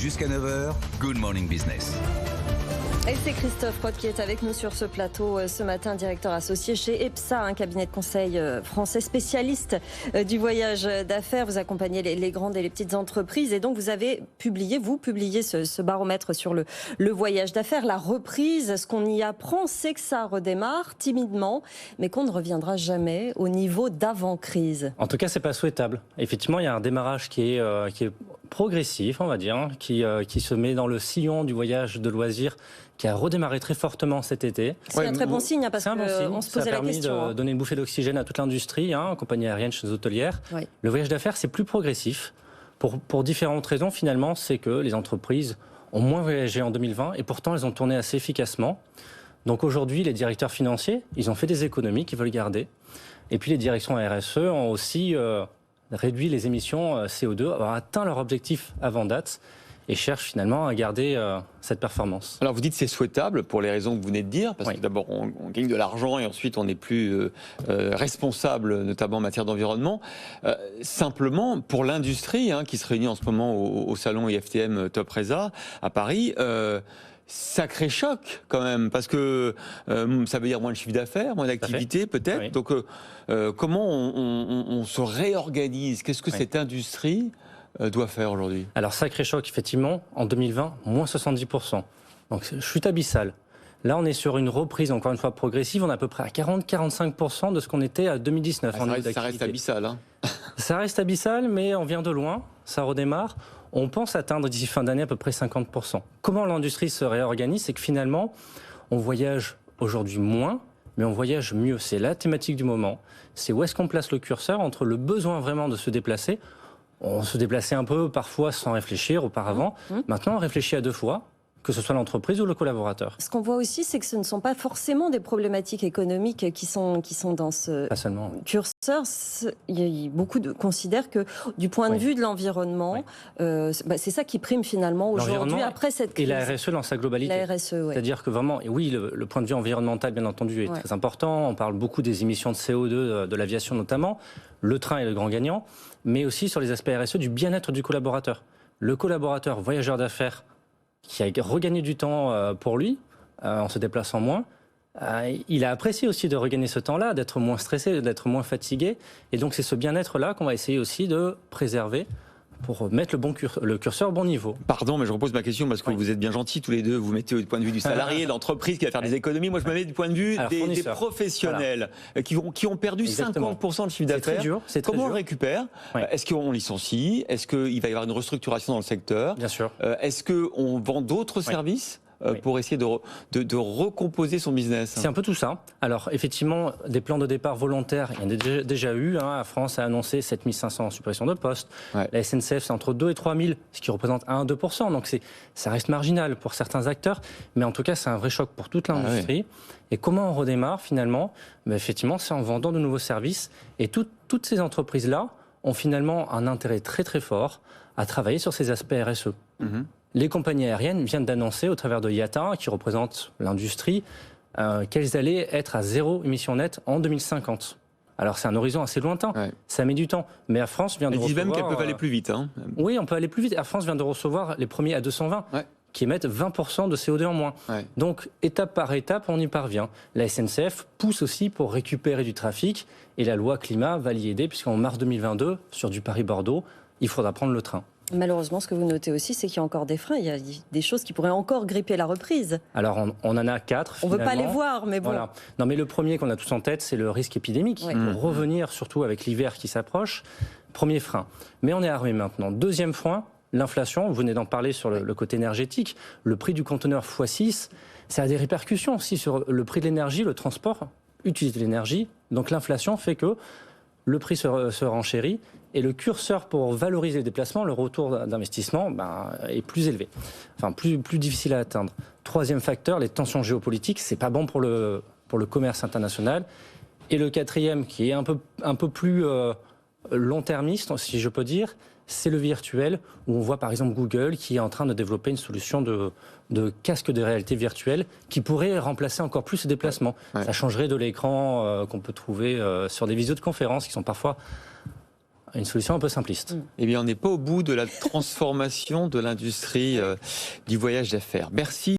Jusqu'à 9h, Good Morning Business. Et c'est Christophe Roth qui est avec nous sur ce plateau ce matin, directeur associé chez EPSA, un cabinet de conseil français spécialiste du voyage d'affaires. Vous accompagnez les grandes et les petites entreprises et donc vous publiez ce baromètre sur le voyage d'affaires, la reprise. Ce qu'on y apprend, c'est que ça redémarre timidement, mais qu'on ne reviendra jamais au niveau d'avant-crise. En tout cas, c'est pas souhaitable. Effectivement, il y a un démarrage qui est progressif, on va dire, qui se met dans le sillon du voyage de loisirs, qui a redémarré très fortement cet été. C'est un très bon signe, parce qu'on se posait la question. Ça a permis de donner une bouffée d'oxygène à toute l'industrie, compagnie aérienne, chaînes hôtelières. Oui. Le voyage d'affaires, c'est plus progressif. Pour différentes raisons, finalement, c'est que les entreprises ont moins voyagé en 2020 et pourtant, elles ont tourné assez efficacement. Donc aujourd'hui, les directeurs financiers, ils ont fait des économies qu'ils veulent garder. Et puis les directions RSE ont aussi réduit les émissions CO2, avoir atteint leur objectif avant date et cherchent finalement à garder cette performance. Alors vous dites que c'est souhaitable pour les raisons que vous venez de dire, parce que d'abord on gagne de l'argent et ensuite on n'est plus responsable, notamment en matière d'environnement. Simplement, pour l'industrie qui se réunit en ce moment au salon IFTM Top Resa à Paris, sacré choc quand même, parce que ça veut dire moins de chiffre d'affaires, moins d'activité peut-être. Oui. Donc comment on se réorganise? Qu'est-ce que cette industrie doit faire aujourd'hui? Alors sacré choc, effectivement, en 2020, moins 70%. Donc chute abyssale. Là, on est sur une reprise, encore une fois, progressive. On est à peu près à 40-45% de ce qu'on était à 2019. Ça reste abyssal. Ça reste abyssal, mais on vient de loin, ça redémarre. On pense atteindre d'ici fin d'année à peu près 50%. Comment l'industrie se réorganise? C'est que finalement, on voyage aujourd'hui moins, mais on voyage mieux. C'est la thématique du moment. C'est où est-ce qu'on place le curseur entre le besoin vraiment de se déplacer. On se déplaçait un peu parfois sans réfléchir auparavant. Maintenant, on réfléchit à deux fois, que ce soit l'entreprise ou le collaborateur. Ce qu'on voit aussi, c'est que ce ne sont pas forcément des problématiques économiques qui sont dans ce curseur. Beaucoup considèrent que du point de vue de l'environnement, c'est ça qui prime finalement aujourd'hui après cette crise. Et la RSE dans sa globalité. La RSE, oui. C'est-à-dire que vraiment, et oui, le point de vue environnemental, bien entendu, est très important. On parle beaucoup des émissions de CO2 de l'aviation notamment. Le train est le grand gagnant, mais aussi sur les aspects RSE du bien-être du collaborateur. Le collaborateur voyageur d'affaires qui a regagné du temps pour lui, en se déplaçant moins, il a apprécié aussi de regagner ce temps-là, d'être moins stressé, d'être moins fatigué. Et donc c'est ce bien-être-là qu'on va essayer aussi de préserver pour mettre le curseur au bon niveau. Pardon, mais je repose ma question parce que vous êtes bien gentils tous les deux. Vous mettez du point de vue du salarié, de l'entreprise qui va faire des économies. Moi, je me mets du point de vue des professionnels qui ont perdu 50% de chiffre d'affaires. Comment on récupère? Est-ce qu'on licencie? Est-ce qu'il va y avoir une restructuration dans le secteur? Bien sûr. Est-ce qu'on vend d'autres services pour essayer de recomposer son business? C'est un peu tout ça. Alors effectivement, des plans de départ volontaires, il y en a déjà eu. La France a annoncé 7500 suppressions de postes. La SNCF, c'est entre 2 et 3 000, ce qui représente 1 à 2%. Donc ça reste marginal pour certains acteurs. Mais en tout cas, c'est un vrai choc pour toute l'industrie. Et comment on redémarre finalement? Effectivement, c'est en vendant de nouveaux services. Et toutes ces entreprises-là ont finalement un intérêt très très fort à travailler sur ces aspects RSE. Les compagnies aériennes viennent d'annoncer au travers de IATA, qui représente l'industrie, qu'elles allaient être à zéro émission nette en 2050. Alors c'est un horizon assez lointain, ça met du temps. Mais Air France vient de recevoir... Elles disent même qu'elles peuvent aller plus vite. Oui, on peut aller plus vite. Air France vient de recevoir les premiers à 220, qui émettent 20% de CO2 en moins. Donc étape par étape, on y parvient. La SNCF pousse aussi pour récupérer du trafic, et la loi climat va l'y aider, puisqu'en mars 2022, sur du Paris-Bordeaux, il faudra prendre le train. Malheureusement, ce que vous notez aussi, c'est qu'il y a encore des freins. Il y a des choses qui pourraient encore gripper la reprise. Alors, on en a 4. On ne veut pas les voir, mais bon. Voilà. Non, mais le premier qu'on a tous en tête, c'est le risque épidémique. Pour revenir, surtout avec l'hiver qui s'approche. Premier frein. Mais on est armé maintenant. Deuxième frein, l'inflation. Vous venez d'en parler sur le côté énergétique. Le prix du conteneur x6, ça a des répercussions aussi sur le prix de l'énergie, le transport, utiliser l'énergie. Donc, l'inflation fait que le prix se renchérit. Et le curseur pour valoriser les déplacements, le retour d'investissement, est plus élevé. Enfin, plus difficile à atteindre. Troisième facteur, les tensions géopolitiques, c'est pas bon pour le commerce international. Et le quatrième, qui est un peu plus long-termiste, si je peux dire, c'est le virtuel, où on voit par exemple Google qui est en train de développer une solution de casque de réalité virtuelle qui pourrait remplacer encore plus ces déplacements. Ça changerait de l'écran qu'on peut trouver sur des visioconférences qui sont parfois une solution un peu simpliste. Eh bien, on n'est pas au bout de la transformation de l'industrie du voyage d'affaires. Merci.